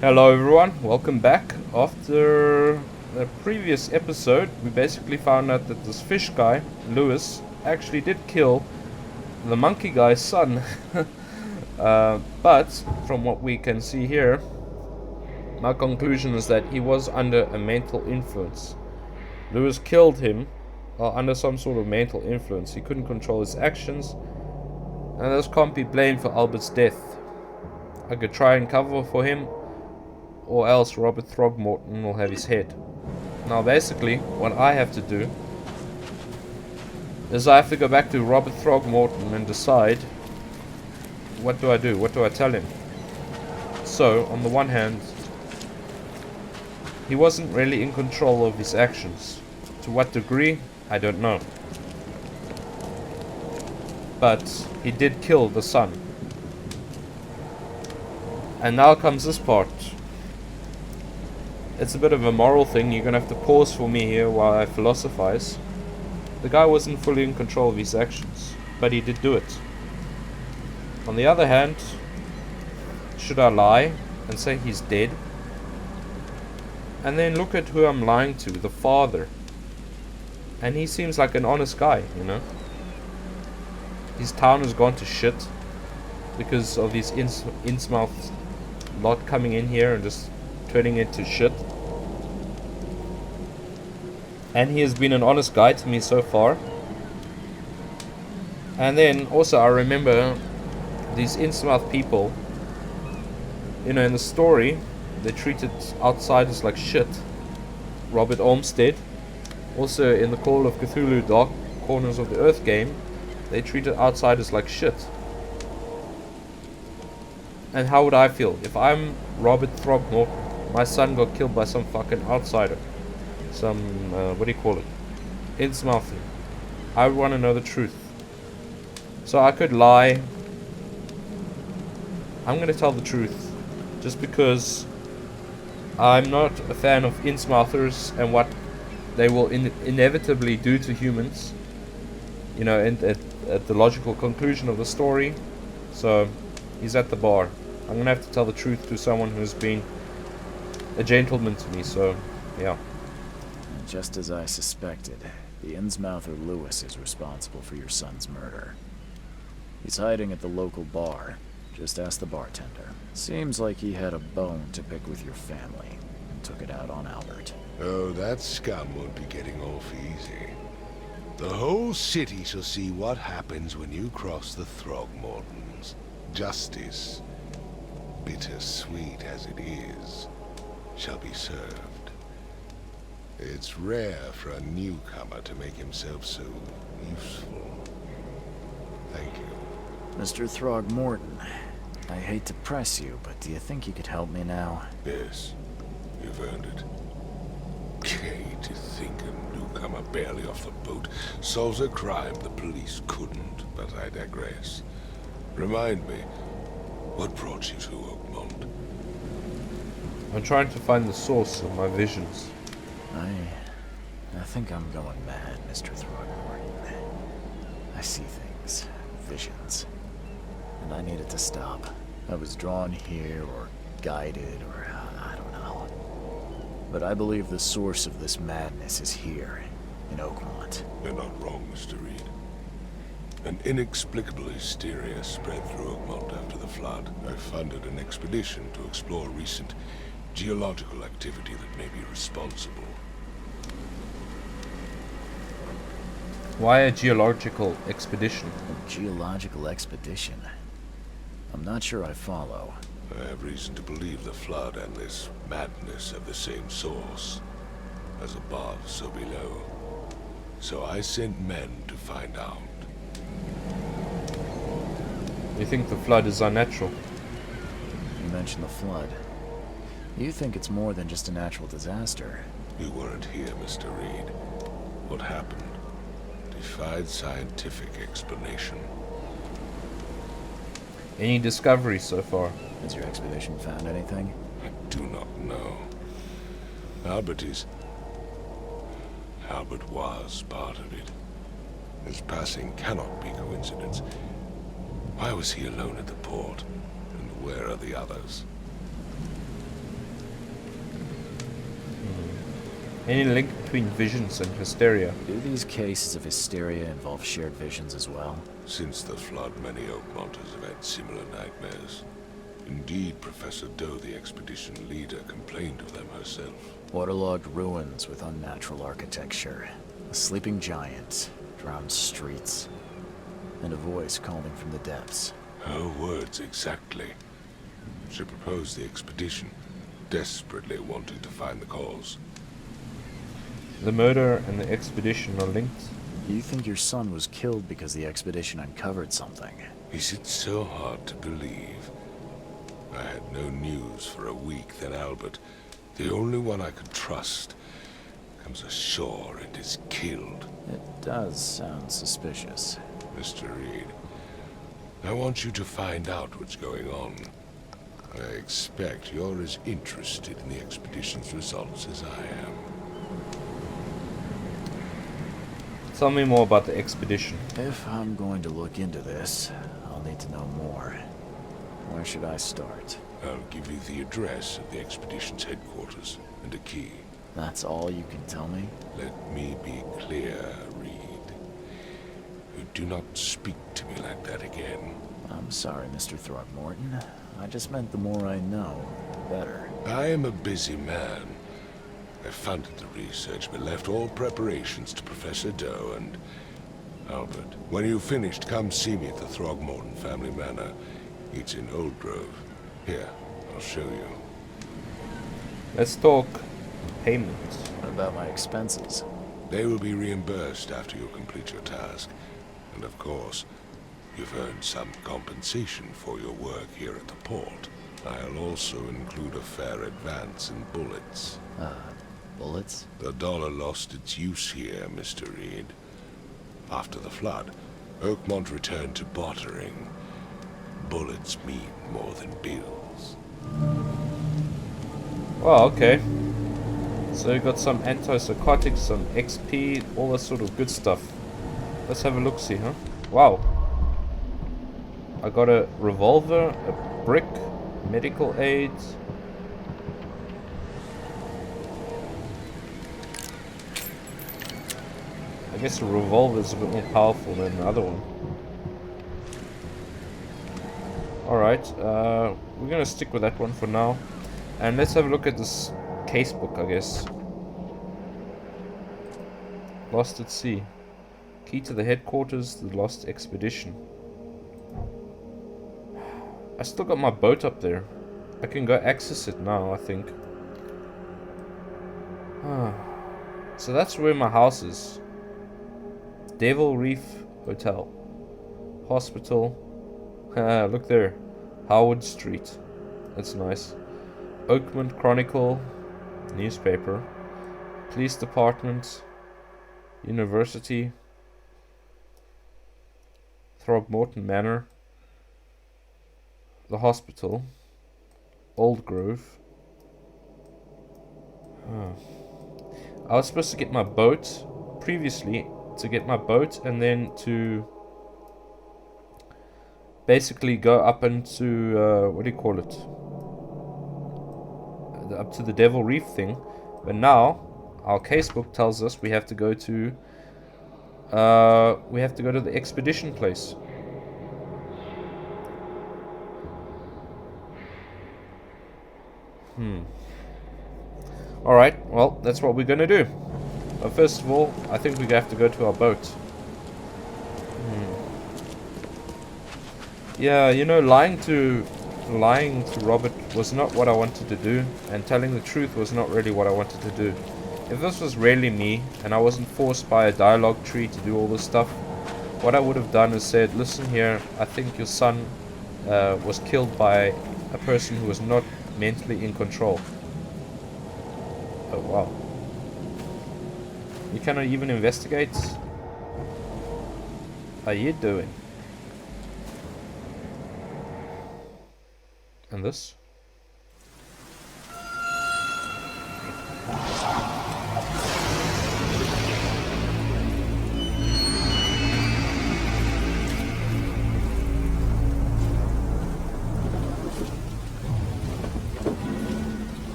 Hello everyone, welcome back. After the previous episode, we basically found out that this fish guy, Lewis, actually did kill the monkey guy's son. But from what we can see here, my conclusion is that he was under a mental influence. Lewis killed him under some sort of mental influence. He couldn't control his actions, and this can't be blamed for Albert's death. I could try and cover for him, or else Robert Throgmorton will have his head. Now basically, what I have to do is I have to go back to Robert Throgmorton and decide what do I do, what do I tell him. So, on the one hand, he wasn't really in control of his actions. To what degree, I don't know. But he did kill the son. And now comes this part. It's a bit of a moral thing. You're gonna have to pause for me here while I philosophize. The guy wasn't fully in control of his actions, but he did do it. On the other hand, should I lie and say he's dead? And then look at who I'm lying to, the father. And he seems like an honest guy, you know? His town has gone to shit because of his Innsmouth lot coming in here and just turning it to shit. And he has been an honest guy to me so far. And then also I remember these Innsmouth people, you know, in the story they treated outsiders like shit. Robert Olmsted. Also in the Call of Cthulhu Dark Corners of the Earth game, they treated outsiders like shit. And how would I feel if I'm Robert Throgmorton? My son got killed by some fucking outsider. Some, what do you call it? Innsmouth. I want to know the truth. So I could lie. I'm going to tell the truth. Just because I'm not a fan of Innsmouthers and what they will inevitably do to humans. You know, and at the logical conclusion of the story. So, he's at the bar. I'm going to have to tell the truth to someone who's been a gentleman to me, so, yeah. Just as I suspected, the Innsmouther Lewis is responsible for your son's murder. He's hiding at the local bar. Just ask the bartender. Seems like he had a bone to pick with your family and took it out on Albert. Oh, that scum won't be getting off easy. The whole city shall see what happens when you cross the Throgmortons. Justice, bittersweet as it is, shall be served. It's rare for a newcomer to make himself so useful. Thank you. Mr. Throgmorton, I hate to press you, but do you think you could help me now? Yes, you've earned it. Gay to think a newcomer barely off the boat solves a crime the police couldn't, but I digress. Remind me, what brought you to Oakmont? I'm trying to find the source of my visions. I think I'm going mad, Mr. Throgmorton. I see things, visions, and I needed to stop. I was drawn here, or guided, or I don't know. But I believe the source of this madness is here, in Oakmont. You're not wrong, Mr. Reed. An inexplicable hysteria spread through Oakmont after the flood. I funded an expedition to explore recent geological activity that may be responsible. Why a geological expedition? A geological expedition? I'm not sure I follow. I have reason to believe the flood and this madness have the same source. As above, so below. So I sent men to find out. You think the flood is unnatural? You mentioned the flood. You think it's more than just a natural disaster. You weren't here, Mr. Reed. What happened defied scientific explanation. Any discoveries so far? Has your expedition found anything? I do not know. Albert was part of it. His passing cannot be coincidence. Why was he alone at the port? And where are the others? Any link between visions and hysteria? Do these cases of hysteria involve shared visions as well? Since the flood, many Oakmonters have had similar nightmares. Indeed, Professor Doe, the expedition leader, complained of them herself. Waterlogged ruins with unnatural architecture, a sleeping giant, drowned streets, and a voice calling from the depths. Her words exactly. She proposed the expedition, desperately wanting to find the cause. The murder and the expedition are linked. You think your son was killed because the expedition uncovered something? Is it so hard to believe? I had no news for a week, then Albert, the only one I could trust, comes ashore and is killed. It does sound suspicious. Mr. Reed, I want you to find out what's going on. I expect you're as interested in the expedition's results as I am. Tell me more about the expedition. If I'm going to look into this, I'll need to know more. Where should I start? I'll give you the address of the expedition's headquarters and a key. That's all you can tell me? Let me be clear, Reed. You do not speak to me like that again. I'm sorry, Mr. Throckmorton. I just meant the more I know, the better. I am a busy man. I funded the research, but left all preparations to Professor Doe and Albert. When you've finished, come see me at the Throgmorton family manor. It's in Old Grove. Here, I'll show you. Let's talk payment. What about my expenses? They will be reimbursed after you complete your task. And of course, you've earned some compensation for your work here at the port. I'll also include a fair advance in bullets. Bullets? The dollar lost its use here, Mr. Reed. After the flood, Oakmont returned to bartering. Bullets mean more than bills. Well, okay. So you got some antipsychotics, some XP, all that sort of good stuff. Let's have a look-see, huh? Wow. I got a revolver, a brick, medical aid. I guess the revolver is a bit more powerful than the other one. Alright, we're gonna stick with that one for now. And let's have a look at this casebook, I guess. Lost at sea. Key to the headquarters, the lost expedition. I still got my boat up there. I can go access it now, I think. So that's where my house is. Devil Reef Hotel. Hospital. Look there. Howard Street. That's nice. Oakmont Chronicle. Newspaper. Police Department. University. Throgmorton Manor. The hospital. Old Grove. I was supposed to get my boat previously, to get my boat and then to basically go up into what do you call it, up to the Devil Reef thing. But now our casebook tells us we have to go to the expedition place. Alright, well, that's what we're gonna do. But first of all, I think we have to go to our boat. Yeah, you know, lying to Robert was not what I wanted to do, and telling the truth was not really what I wanted to do. If this was really me, and I wasn't forced by a dialogue tree to do all this stuff, what I would have done is said, listen here, I think your son was killed by a person who was not mentally in control. Oh wow. You cannot even investigate? How are you doing? And this?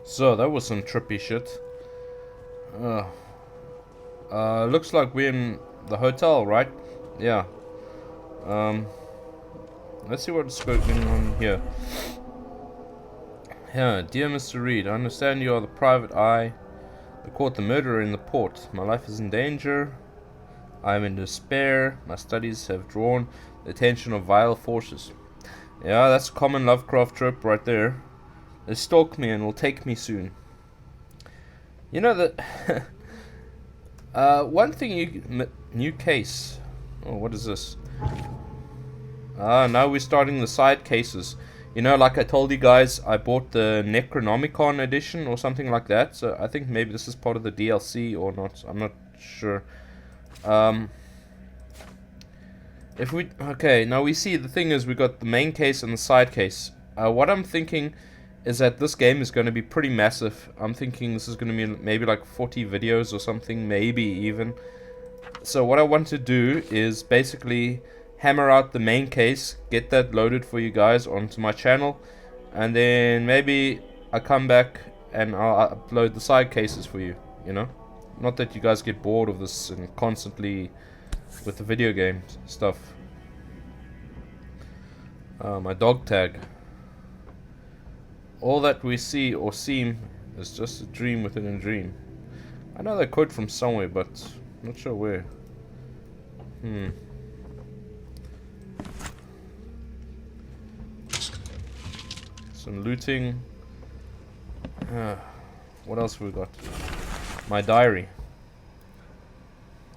So that was some trippy shit. Looks like we're in the hotel, right? Yeah. Let's see what's going on here. Yeah, dear Mr. Reed, I understand you are the private eye that caught the murderer in the port. My life is in danger. I am in despair. My studies have drawn the attention of vile forces. Yeah, that's a common Lovecraft trope right there. They stalk me and will take me soon. You know that... one thing new case. Oh, what is this? Now we're starting the side cases. You know, like I told you guys, I bought the Necronomicon edition or something like that. So I think maybe this is part of the DLC or not. I'm not sure. Okay, now we see the thing is we got the main case and the side case. What I'm thinking is that this game is going to be pretty massive. I'm thinking this is going to be maybe like 40 videos or something, maybe even. So what I want to do is basically hammer out the main case, get that loaded for you guys onto my channel, and then maybe I come back and I'll upload the side cases for you, you know? Not that you guys get bored of this and constantly with the video game stuff. My dog tag. All that we see or seem is just a dream within a dream. I know that quote from somewhere, but I'm not sure where. Some looting. What else have we got? My diary.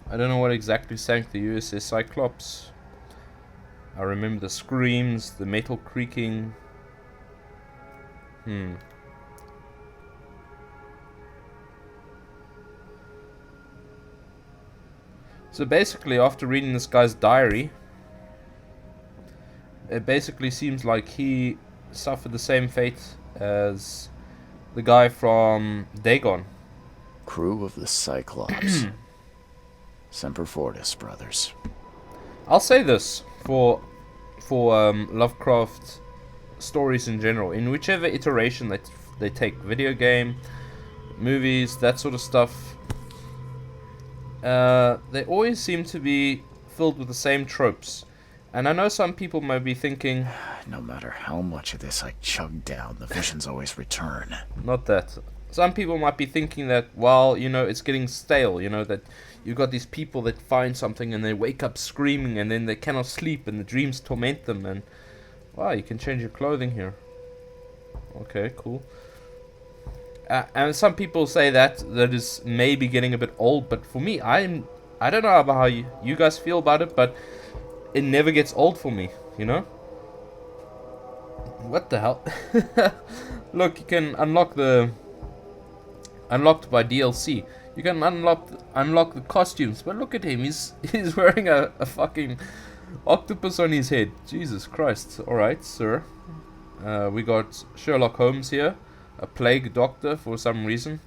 I don't know what exactly sank the USS Cyclops. I remember the screams, the metal creaking. So basically, after reading this guy's diary, it basically seems like he suffered the same fate as the guy from Dagon. Crew of the Cyclops. Semper Fortis, brothers. I'll say this for Lovecraft stories in general. In whichever iteration that they take, video game, movies, that sort of stuff, they always seem to be filled with the same tropes. And I know some people might be thinking, no matter how much of this I chug down, the visions always return. Not that. Some people might be thinking that, well, you know, it's getting stale, you know, that you've got these people that find something and they wake up screaming and then they cannot sleep and the dreams torment them and, wow, you can change your clothing here. Okay, cool. And some people say that is maybe getting a bit old, but for me, I don't know about how you guys feel about it, but it never gets old for me, you know? What the hell? Look, you can unlocked by DLC. You can unlock the costumes, but look at him. He's wearing a fucking octopus on his head. Jesus Christ. Alright, sir. We got Sherlock Holmes here. A plague doctor for some reason.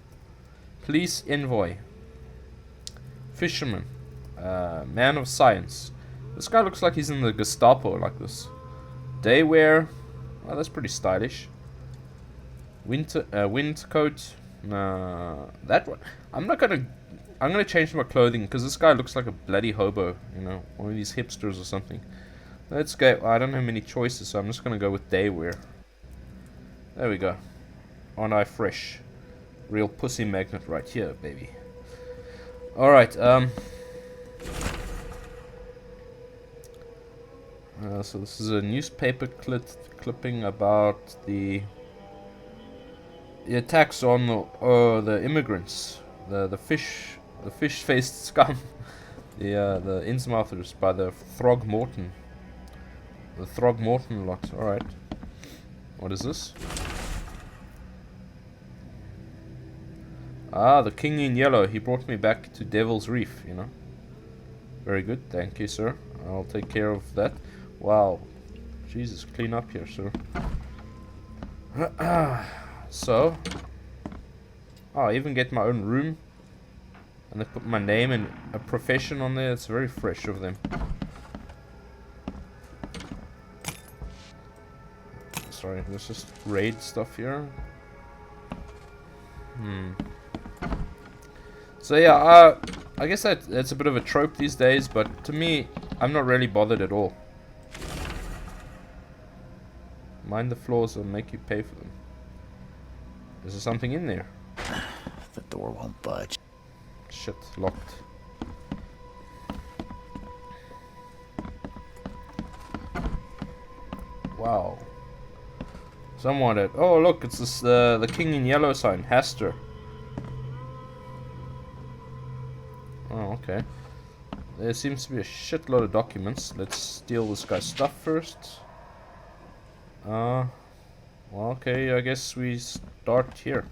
Police envoy. Fisherman. Man of science. This guy looks like he's in the Gestapo like this. Daywear. Oh, that's pretty stylish. Wind coat. That one. I'm gonna change my clothing because this guy looks like a bloody hobo. You know, one of these hipsters or something. Let's go. I don't have many choices, so I'm just gonna go with daywear. There we go. Aren't I fresh? Real pussy magnet right here, baby. Alright, so this is a newspaper clipping about the attacks on the immigrants, the fish-faced scum, the Innsmouthers by the Throgmorton. The Throgmorton lot. Alright. What is this? Ah, the king in yellow. He brought me back to Devil's Reef, you know. Very good. Thank you, sir. I'll take care of that. Wow. Jesus, clean up here, sir. So. Oh, I even get my own room. And they put my name and a profession on there. It's very fresh of them. Sorry, let's just raid stuff here. So yeah, I guess that's a bit of a trope these days, but to me, I'm not really bothered at all. Mind the flaws or make you pay for them. Is there something in there? The door won't budge. Shit, locked. Wow. Someone at... Oh, look, it's this, the King in Yellow sign. Haster. Oh, okay. There seems to be a shitload of documents. Let's steal this guy's stuff first. Well, okay, I guess we start here.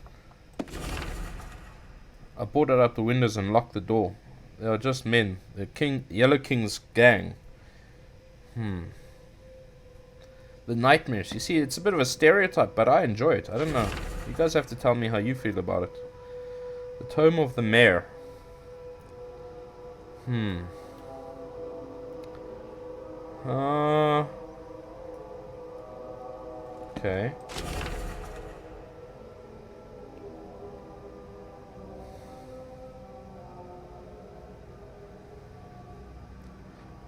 I boarded out the windows and locked the door. They are just men. The Yellow King's gang. The nightmares. You see, it's a bit of a stereotype, but I enjoy it. I don't know. You guys have to tell me how you feel about it. The Tome of the Mayor. Okay.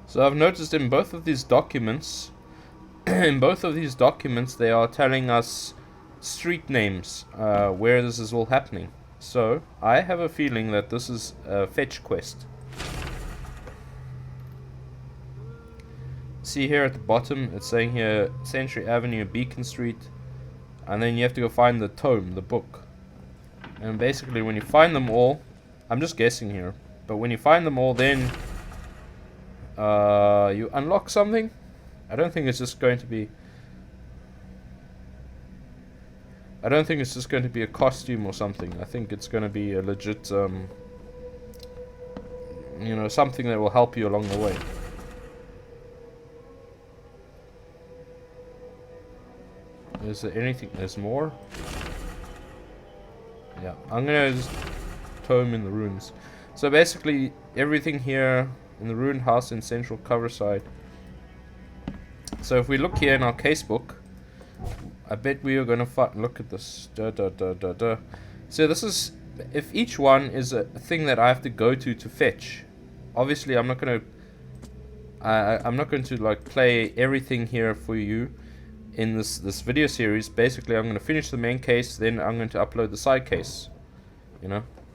So I've noticed in both of these documents, they are telling us street names, where this is all happening. So I have a feeling that this is a fetch quest. See here at the bottom, it's saying here Century Avenue, Beacon Street, and then you have to go find the tome, the book. And basically when you find them all, I'm just guessing here, but when you find them all, then you unlock something. I don't think it's just going to be a costume or something. I think it's going to be a legit something that will help you along the way. Is there anything? There's more? Yeah, I'm gonna just tome in the ruins. So basically, everything here in the ruined house in Central Coverside. So if we look here in our casebook, I bet we are gonna look at this. So this is, if each one is a thing that I have to go to fetch. Obviously, I'm not going to like play everything here for you in this video series. Basically, I'm going to finish the main case, then I'm going to upload the side case.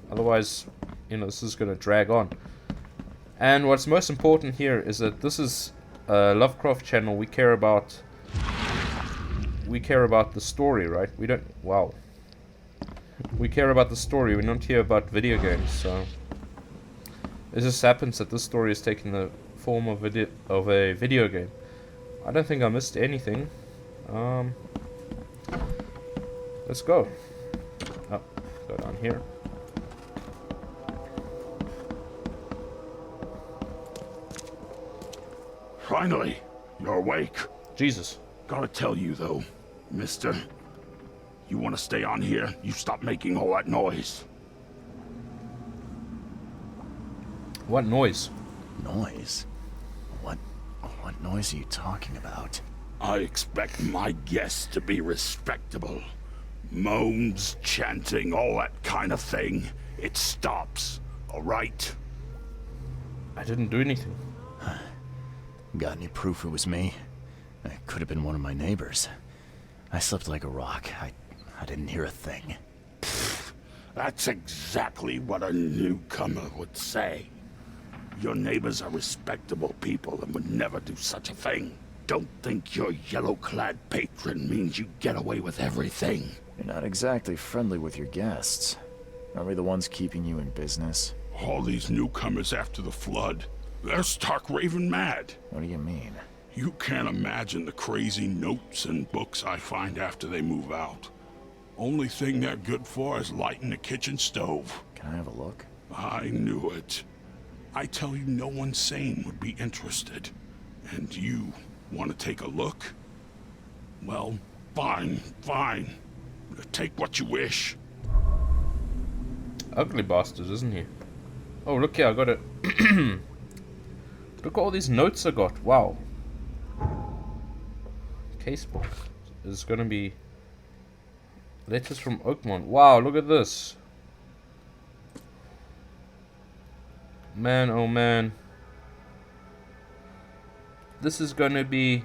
Otherwise, this is going to drag on. And what's most important here is that this is a Lovecraft channel. We care about the story, right? We care about the story. We're not here about video games. So it just happens that this story is taking the form of a video game. I don't think I missed anything. Let's go. Oh, go down here. Finally, you're awake. Jesus. Gotta tell you though, mister, you want to stay on here, you stop making all that noise. What noise? Noise? What noise are you talking about? I expect my guests to be respectable. Moans, chanting, all that kind of thing. It stops, all right? I didn't do anything. Got any proof it was me? It could have been one of my neighbors. I slept like a rock. I didn't hear a thing. That's exactly what a newcomer would say. Your neighbors are respectable people and would never do such a thing. Don't think your yellow-clad patron means you get away with everything. You're not exactly friendly with your guests. Are we the ones keeping you in business? All these newcomers after the flood, they're stark raving mad. What do you mean? You can't imagine the crazy notes and books I find after they move out. Only thing they're good for is lighting the kitchen stove. Can I have a look? I knew it. I tell you, no one sane would be interested. And you want to take a look? Well, fine. Take what you wish. Ugly bastard, isn't he? Oh, look here, I got it. Look at all these notes I got. Wow. Casebook is gonna be Letters from Oakmont. Wow, look at this. Man, oh man. This is gonna be...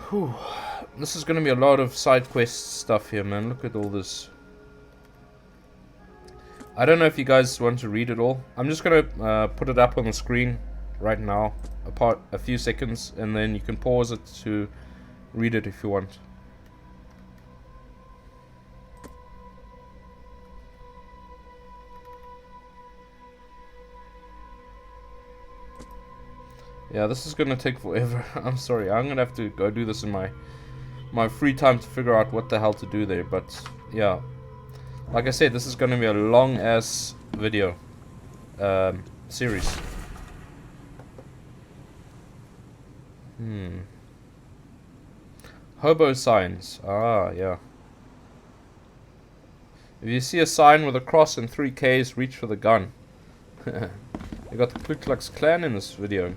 Whew. This is gonna be a lot of side quest stuff here, man. Look at all this. I don't know if you guys want to read it all. I'm just gonna put it up on the screen right now, apart a few seconds, and then you can pause it to read it if you want. Yeah, this is gonna take forever. I'm sorry. I'm gonna have to go do this in my free time to figure out what the hell to do there. But yeah, like I said, this is gonna be a long ass video series. Hobo signs. Ah, yeah. If you see a sign with a cross and 3 Ks, reach for the gun. You got the Ku Klux Klan in this video.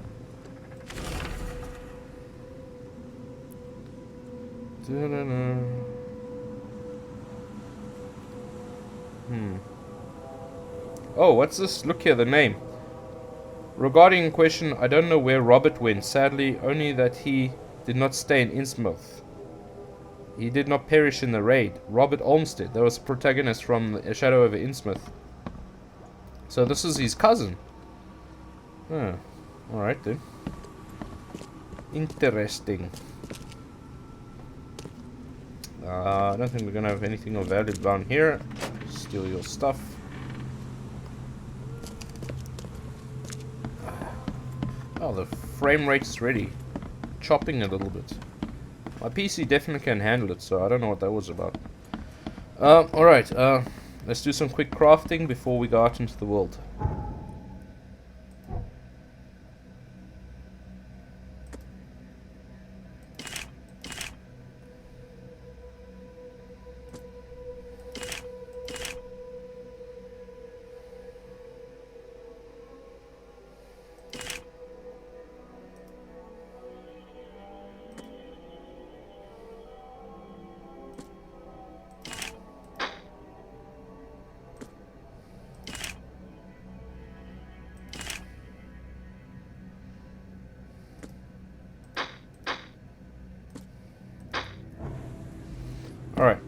Oh, what's this? Look here, the name. Regarding question, I don't know where Robert went. Sadly, only that he did not stay in Innsmouth. He did not perish in the raid. Robert Olmsted. That was the protagonist from A Shadow over Innsmouth. So this is his cousin. Oh, alright then. Interesting. I don't think we're gonna have anything of value down here. Steal your stuff. Oh, the frame rate is ready. Chopping a little bit. My PC definitely can handle it, so I don't know what that was about. Alright, let's do some quick crafting before we go out into the world. Alright.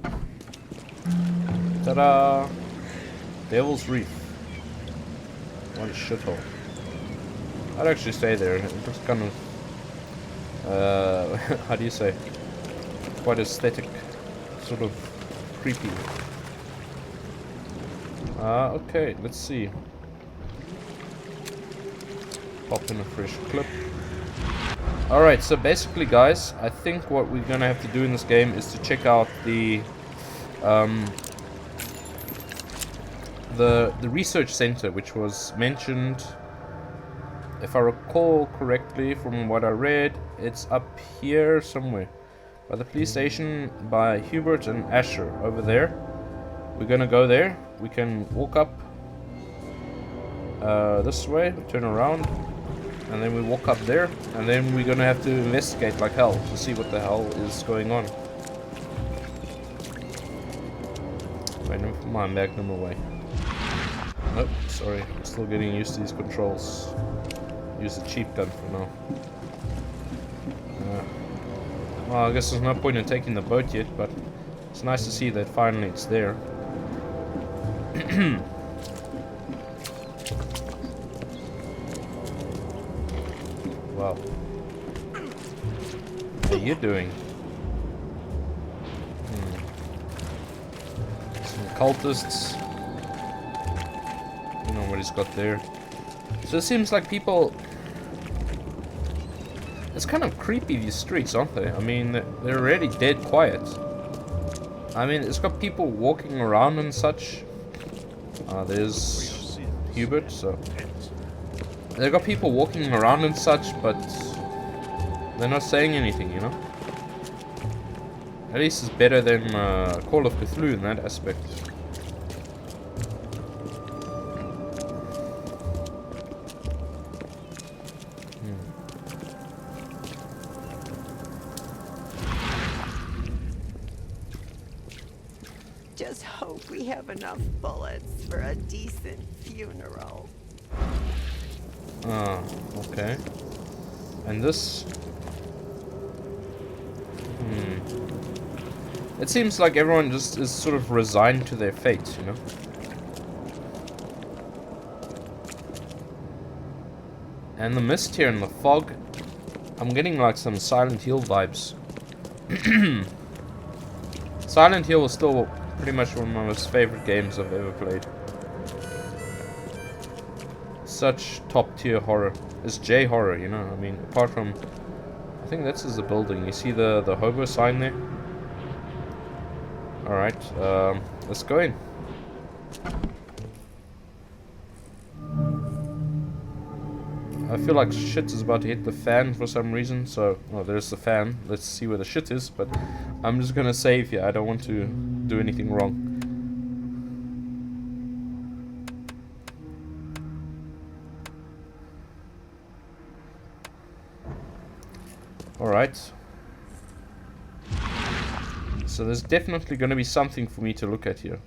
Ta-da! Devil's Reef. What a shithole. I'd actually stay there. It looks kind of... how do you say? Quite aesthetic. Sort of creepy. Okay, let's see. Pop in a fresh clip. Alright, so basically guys, I think what we're gonna have to do in this game is to check out the research center, which was mentioned, if I recall correctly from what I read, it's up here somewhere. By the police station, by Hubert and Asher, over there. We're gonna go there. We can walk up this way, turn around, and then we walk up there, and then we're gonna have to investigate like hell to see what the hell is going on. Wait, let me put my magnum away. Nope, sorry, I'm still getting used to these controls. Use a cheap gun for now. Well, I guess there's no point in taking the boat yet, but it's nice to see that finally it's there. Wow. What are you doing? Some cultists. You know what he's got there. So it seems like people... It's kind of creepy, these streets, aren't they? I mean, they're already dead quiet. I mean, it's got people walking around and such. There's Hubert, so... They've got people walking around and such, but they're not saying anything, you know? At least it's better than Call of Cthulhu in that aspect. just hope we have enough bullets for a decent funeral. Ah, okay. And this... It seems like everyone just is sort of resigned to their fate, you know? And the mist here and the fog, I'm getting like some Silent Hill vibes. Silent Hill was still pretty much one of my most favorite games I've ever played. Such top tier horror. It's J horror, you know? I mean, apart from... I think this is the building. You see the hobo sign there? Alright, let's go in. I feel like shit is about to hit the fan for some reason, so... Oh, there's the fan. Let's see where the shit is, but... I'm just gonna save here. I don't want to do anything wrong. Alright. So there's definitely gonna be something for me to look at here.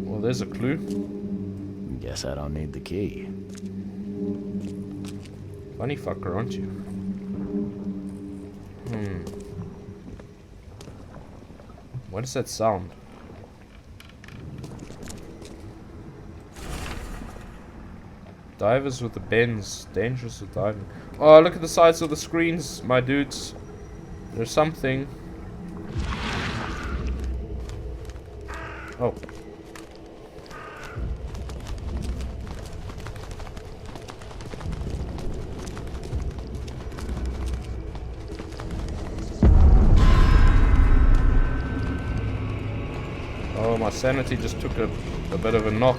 Well, there's a clue. Guess I don't need the key. Funny fucker, aren't you? What is that sound? Divers with the bends. Dangerous with diving. Oh, look at the sides of the screens, my dudes. There's something. Oh. Oh, my sanity just took a bit of a knock.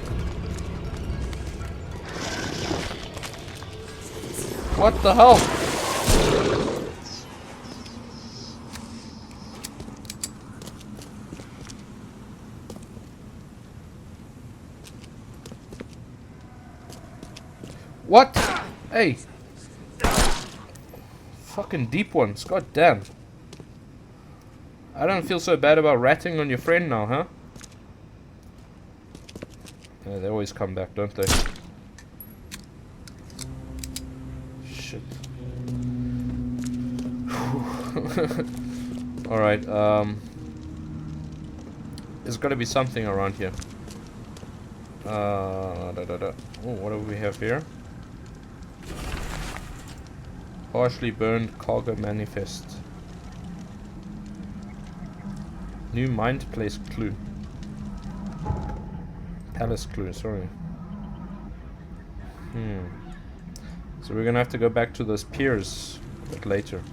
What the hell? What? Hey. Fucking deep ones. God damn. I don't feel so bad about ratting on your friend now, huh? Yeah, they always come back, don't they? Shit. Alright, there's gotta be something around here. Oh, what do we have here? Partially burned cargo manifest. New mind place clue. Palace clue, sorry. So we're gonna have to go back to those piers a bit later.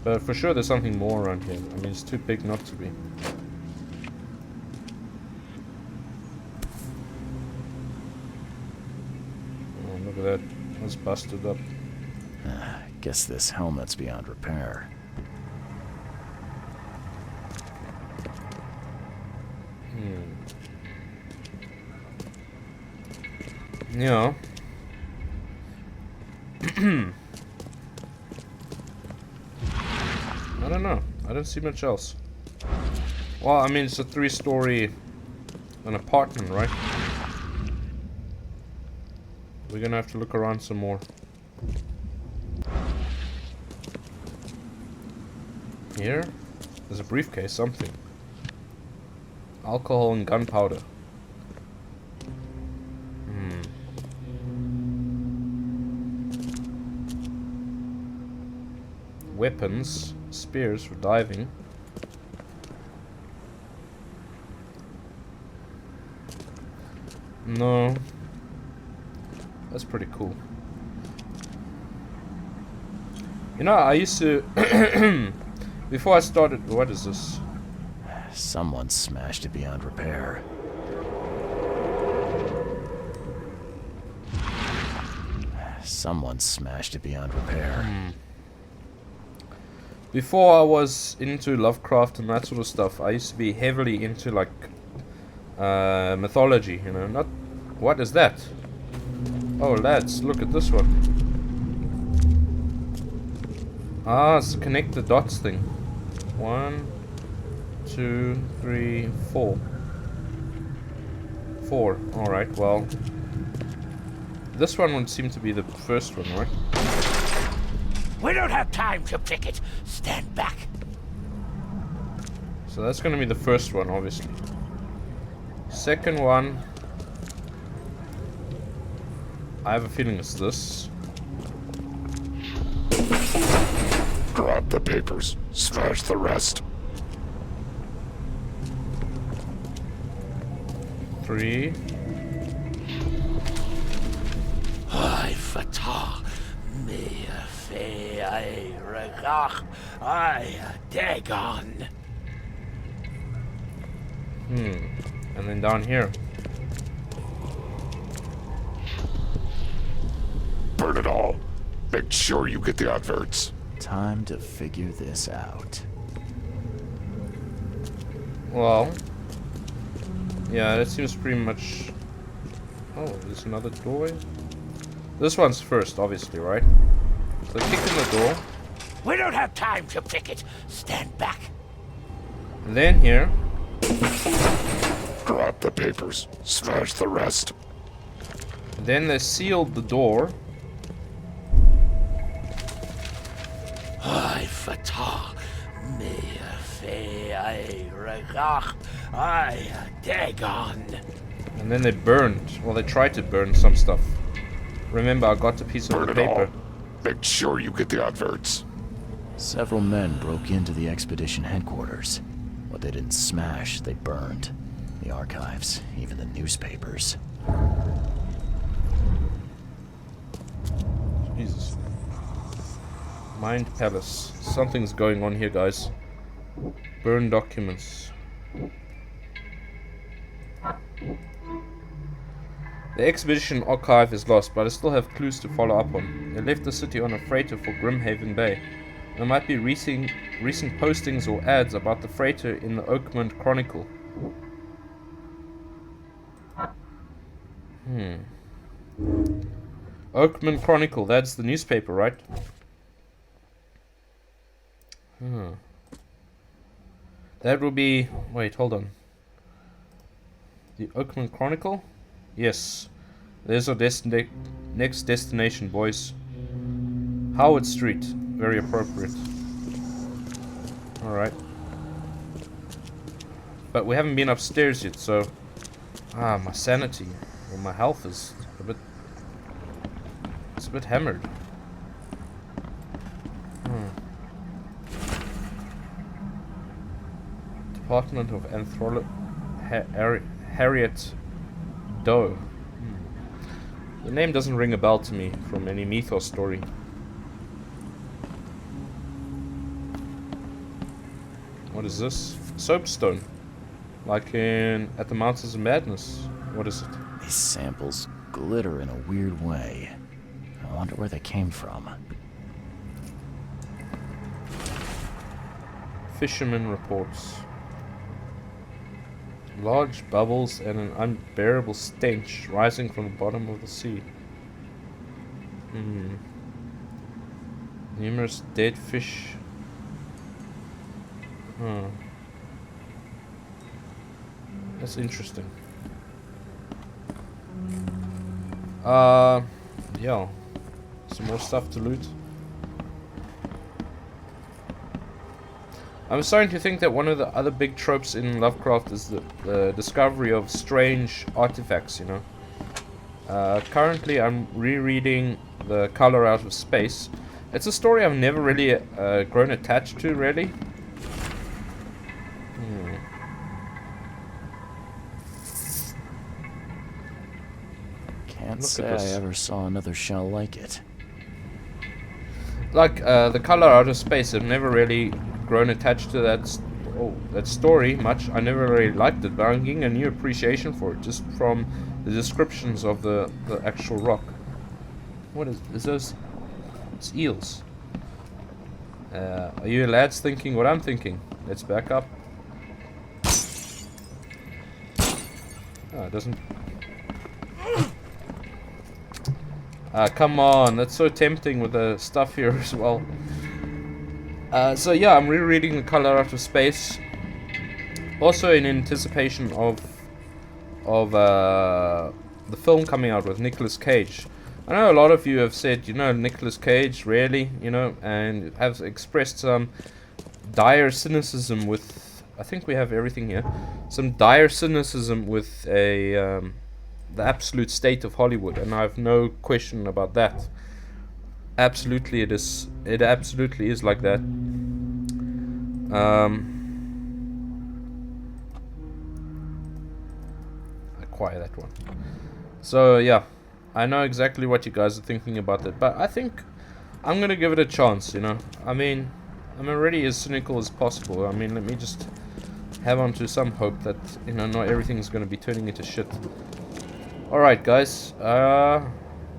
But for sure there's something more around here. I mean, it's too big not to be. Oh, look at that. That's busted up. Guess this helmet's beyond repair. Yeah. I don't know. I don't see much else. Well, I mean, it's a 3-story an apartment, right? We're gonna have to look around some more. Here? There's a briefcase, something. Alcohol and gunpowder. Weapons, spears for diving. No. That's pretty cool. You know, I used to... Before I started... What is this? Someone smashed it beyond repair. Someone smashed it beyond repair. Before I was into Lovecraft and that sort of stuff, I used to be heavily into like mythology, you know. Not what is that? Oh lads, look at this one. Ah, it's connect the dots thing. 1, 2, 3, 4. 4. Alright, well. This one would seem to be the first one, right? We don't have time to pick it. Stand back. So that's gonna be the first one, obviously. Second one. I have a feeling it's this. Grab the papers. Smash the rest. 3. I fatah. Me fe I regach. I dagon. And then down here. Burn it all. Make sure you get the adverts. Time to figure this out. Well. Yeah, that seems pretty much... Oh, there's another doorway? This one's first, obviously, right? So kick in the door. We don't have time to pick it. Stand back. And then here. Grab the papers. Smash the rest. And then they sealed the door. I fatah. Me fe I regach. I dagon. And then they burned. Well, they tried to burn some stuff. Remember, I got a piece of Burn the it all. paper. Make sure you get the adverts. Several men broke into the expedition headquarters. What they didn't smash, they burned. The archives, even the newspapers. Jesus. Mind Palace. Something's going on here, guys. Burn documents. The expedition archive is lost, but I still have clues to follow up on. They left the city on a freighter for Grimhaven Bay. There might be recent postings or ads about the freighter in the Oakmont Chronicle. Oakmont Chronicle, that's the newspaper, right? That will be... Wait, hold on. The Oakmont Chronicle? Yes. There's our next destination, boys. Howard Street. Very appropriate. Alright. But we haven't been upstairs yet, so... my sanity. Well, my health is a bit... It's a bit hammered. Department of Anthropology... Harriet Doe. The name doesn't ring a bell to me from any mythos story. What is this? Soapstone. Like in At the Mountains of Madness. What is it? These samples glitter in a weird way. I wonder where they came from. Fisherman reports. Large bubbles and an unbearable stench rising from the bottom of the sea. Numerous dead fish. That's interesting. Yeah. Some more stuff to loot. I'm starting to think that one of the other big tropes in Lovecraft is the discovery of strange artifacts, you know. Currently I'm rereading The Color Out of Space. It's a story I've never really grown attached to, really. Can't Look say at I this. ever saw another shell like it. Like, The Color Out of Space, I've never really grown attached to that story much. I never really liked it, but I'm getting a new appreciation for it just from the descriptions of the actual rock. What is those? It's eels. Are you lads thinking what I'm thinking? Let's back up. Oh, it doesn't... Come on, that's so tempting with the stuff here as well. So yeah, I'm rereading The Color Out of Space, also in anticipation of the film coming out with Nicolas Cage. I know a lot of you have said, you know, Nicolas Cage, really, you know, and have expressed some dire cynicism with, I think we have everything here, some dire cynicism with the absolute state of Hollywood, and I have no question about that. Absolutely, it absolutely is like that. Acquire that one. So yeah, I know exactly what you guys are thinking about it, but I think I'm gonna give it a chance, you know. I mean, I'm already as cynical as possible. I mean, let me just have on to some hope that, you know, not everything's gonna be turning into shit. Alright guys,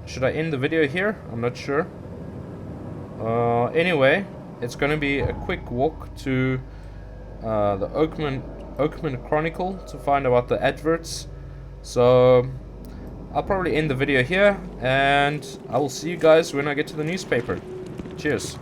should I end the video here? I'm not sure. Anyway, it's gonna be a quick walk to the Oakman Chronicle to find out the adverts. So I'll probably end the video here, and I will see you guys when I get to the newspaper. Cheers.